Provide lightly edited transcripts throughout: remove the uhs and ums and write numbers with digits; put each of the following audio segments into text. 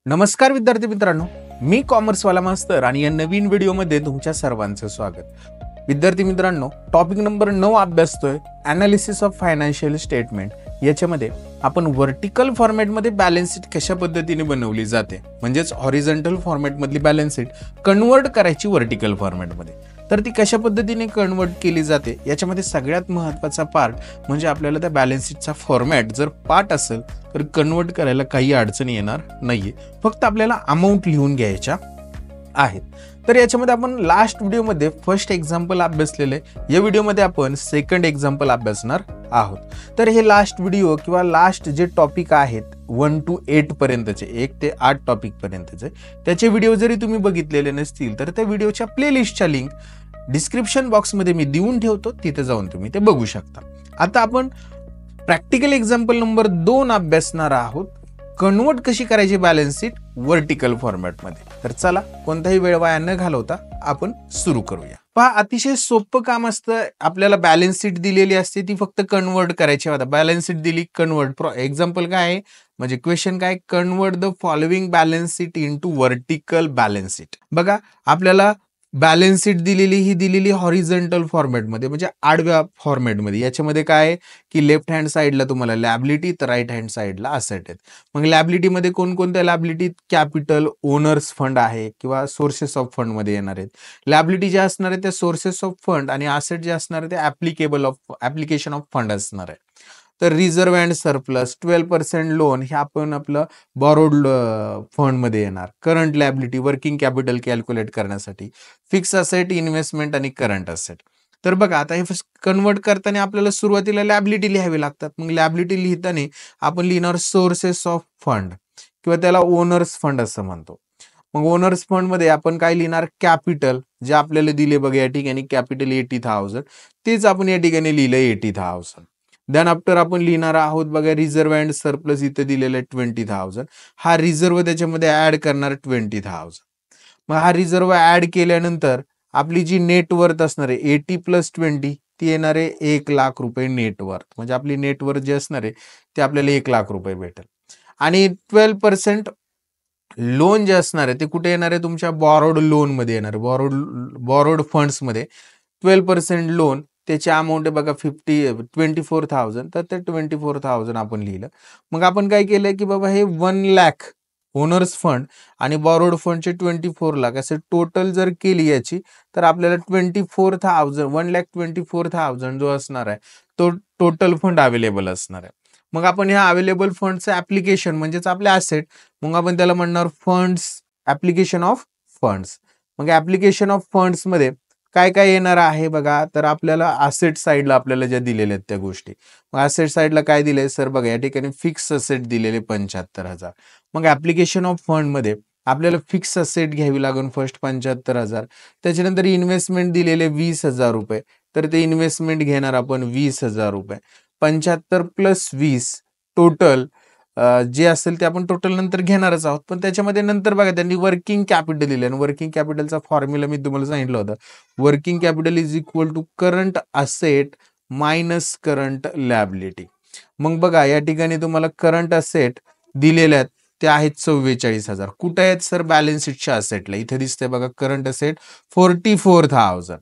नमस्कार विद्यार्थी मित्रांनो, मी कॉमर्सवाला मास्तर आणि या नवीन व्हिडिओमध्ये तुमच्या सर्वांचं स्वागत. विद्यार्थी मित्रांनो, टॉपिक नंबर 9 अभ्यासतोय अनालिसिस ऑफ फायनान्शियल स्टेटमेंट. याच्यामध्ये आपण व्हर्टिकल फॉर्मॅटमध्ये बॅलन्स शीट कशा पद्धतीने बनवली जाते, म्हणजेच हॉरिझॉन्टल फॉर्मॅटमधली बॅलन्स शीट कन्वर्ट करायची व्हर्टिकल फॉर्मॅटमध्ये, तर ती कशा पद्धतीने कन्वर्ट केली जाते. याच्यामध्ये सगळ्यात महत्त्वाचा पार्ट म्हणजे आपल्याला त्या बॅलन्स शीटचा फॉर्मॅट जर पार्ट असेल तर कन्वर्ट करायला काही अडचणी येणार नाहीये, फक्त आपल्याला अमाऊंट लिहून घ्यायच्या आहेत. तर याच्यामध्ये आपण लास्ट व्हिडिओमध्ये फर्स्ट एक्झाम्पल अभ्यासलेले, या व्हिडिओमध्ये आपण सेकंड एक्झाम्पल अभ्यासणार आहोत. तर हे लास्ट व्हिडिओ किंवा लास्ट जे टॉपिक आहेत 1 to 8 पर्यंतचे, 1 ते 8 टॉपिक पर्यंतचे, त्याचे व्हिडिओ जरी तुम्ही बघितलेले नसतील तर त्या व्हिडिओच्या प्लेलिस्टच्या लिंक डिस्क्रिप्शन बॉक्समध्ये मी देऊन ठेवतो, तिथे जाऊन तुम्ही ते बघू शकता. आता आपण प्रॅक्टिकल एक्झाम्पल नंबर 2 अभ्यासणार आहोत, कन्वर्ट कशी करायची बॅलन्स शीट व्हर्टिकल फॉर्मॅटमध्ये. तर चला, कोणताही वेळ वाया न घालवता आपण सुरू करूया. पहा, अतिशय सोपं काम असतं. आपल्याला बॅलन्स शीट दिलेली असते, ती फक्त कन्वर्ट करायची. आता बॅलन्स शीट दिली, कन्वर्ट. एक्झाम्पल काय आहे, म्हणजे क्वेश्चन काय, convert the following balance sheet into vertical balance sheet. बघा, आपल्याला बॅलन्स शीट दिलेली हॉरिझॉन्टल फॉर्मॅटमध्ये, म्हणजे आडव्या फॉर्मॅटमध्ये. याच्यामध्ये काय आहे की लेफ्ट हँड साईडला तुम्हाला लॅबिलिटी, तर राईट हँड साईडला असेट आहेत. मग लॅबिलिटीमध्ये कोणकोणत्या लॅबिलिटी, कॅपिटल, ओनर्स फंड आहे किंवा सोर्सेस ऑफ फंड मध्ये येणार आहेत. लॅबिलिटी ज्या असणार आहे त्या सोर्सेस ऑफ फंड, आणि असेट जे असणार आहे ते ऍप्लिकेशन ऑफ फंड असणार आहे. तर रिझर्व्ह अँड सरप्लस, 12% लोन हे आपण आपलं बॉरोड फंड मध्ये येणार. Current liability, working capital calculate करण्यासाठी. फिक्स असेट, इन्व्हेस्टमेंट आणि करंट असेट. तर बघा, आता हे कन्वर्ट करताना आपल्याला सुरुवातीला लॅबिलिटी लिहावी लागतात. मग लॅबिलिटी लिहिताना आपण लिहिणार सोर्सेस ऑफ फंड, किंवा त्याला ओनर्स फंड असं म्हणतो. मग ओनर्स फंड मध्ये आपण काय लिहिणार, कॅपिटल, जे आपल्याला दिले बघा या ठिकाणी कॅपिटल 80,000, तेच आपण या ठिकाणी लिहिलं 80,000. देन आफ्टर आपण लिहिणार आहोत बघा रिझर्व्ह अँड सरप्लस, इथे दिलेलं आहे 20,000. हा रिझर्व्ह त्याच्यामध्ये ऍड करणार 20,000. मग हा रिझर्व्ह ऍड केल्यानंतर आपली जी नेटवर्थ असणार आहे 80 + 20, ती येणार आहे 1,00,000 रुपये नेटवर्थ. म्हणजे आपली नेटवर्थ जे असणार आहे ते आपल्याला 1,00,000 रुपये भेटेल. आणि 12% लोन जे असणार आहे ते कुठे येणार आहे, तुमच्या बॉरोड लोन मध्ये येणार आहे. बॉरोड फंड्स मध्ये 12% लोन, त्याची अमाऊंट आहे बघा 24,000. तर ते 24,000 आपण लिहिलं. मग आपण काय केलंय की बाबा हे 1,00,000 ओनर्स फंड आणि बॉरोड फंडचे 24 लाख असे टोटल जर केली याची, तर आपल्याला 24,000 1,24,000 जो असणार आहे तो टोटल फंड अवेलेबल असणार आहे. मग आपण ह्या अवेलेबल फंडचं ऍप्लिकेशन म्हणजेच आपले असेट, मग आपण त्याला म्हणणार फंड्स, ऍप्लिकेशन ऑफ फंड्स. मग ऍप्लिकेशन ऑफ फंड्स मध्ये काय काय येणार आहे बघा, तर आपल्याला असेट साईडला आपल्याला ज्या दिलेल्या आहेत त्या गोष्टी. मग असेट साईडला काय दिलंय सर, बघा या ठिकाणी फिक्स असेट दिलेले 75,000. मग ऍप्लिकेशन ऑफ फंड मध्ये आपल्याला फिक्स असेट घ्यावी लागून फर्स्ट 75,000. त्याच्यानंतर इन्व्हेस्टमेंट दिलेले 20,000 रुपये, तर ते इन्व्हेस्टमेंट घेणार आपण 20,000 रुपये. 75 + 20 टोटल जे असेल ते आपण टोटल नंतर घेणारच आहोत. पण त्याच्यामध्ये नंतर बघा त्यांनी वर्किंग कॅपिटल दिले, आणि वर्किंग कॅपिटलचा फॉर्म्युला मी तुम्हाला सांगितलं होतं. Working capital is equal to current asset minus current liability. मग बघा या ठिकाणी तुम्हाला करंट असेट दिलेले आहेत, ते आहेत 44,000. कुठे आहेत सर, बॅलन्स शीटच्या असेटला. इथे दिसतंय बघा करंट असेट 44,000.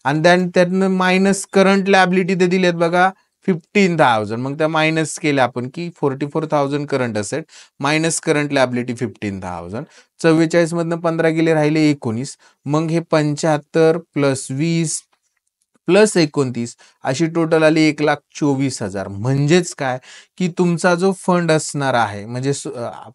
आणि देन त्यातनं मायनस करंट लॅबिलिटी ते दिलेत बघा 15,000. मग त्या मायनस केल्या आपण की 44,000 current asset minus current liability 15,000. 44 मधनं 15 गेले, राहिले 19. मग हे 75 + 20 + 29 अशी टोटल आली 1,24,000. म्हणजेच काय की तुमचा जो फंड असणार आहे, म्हणजे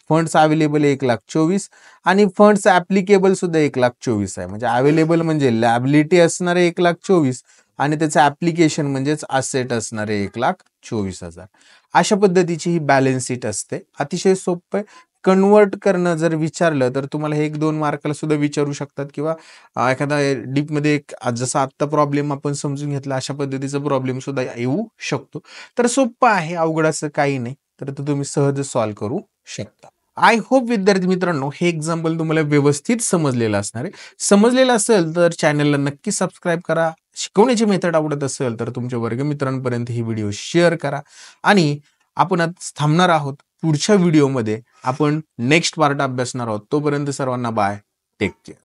फंड्स अवेलेबल 1,24,000 आणि फंड्स ऍप्लिकेबल सुद्धा 1,24,000 आहे. म्हणजे अवेलेबल म्हणजे लॅबिलिटी असणार आहे 1,24,000 आणि त्याचं ऍप्लिकेशन म्हणजेच असेट असणार आहे 1,24,000. अशा पद्धतीची ही बॅलन्स शीट असते. अतिशय सोपं आहे. कन्वर्ट करणं जर विचारलं तर तुम्हाला हे 1-2 मार्काला सुद्धा विचारू शकतात, किंवा एखादा डीप मध्ये जसा आत्ता प्रॉब्लेम आपण समजून घेतला अशा पद्धतीचा प्रॉब्लेम सुद्धा येऊ शकतो. तर सोपं आहे, अवघड असं काही नाही. तर तुम्ही सहज सॉल्व्ह करू शकता. आय होप विद्यार्थी मित्रांनो हे एक्झाम्पल तुम्हाला व्यवस्थित समजलेलं असणार आहे. समजलेलं असेल तर चॅनलला नक्की सबस्क्राईब करा. शिकवण्याची मेथड आवडत असेल तर तुमच्या वर्गमित्रांपर्यंत ही व्हिडिओ शेअर करा. आणि आपण आज थांबणार आहोत. पुढच्या व्हिडिओमध्ये आपण नेक्स्ट पार्ट अभ्यासणार आहोत. तोपर्यंत सर्वांना बाय, टेक केअर.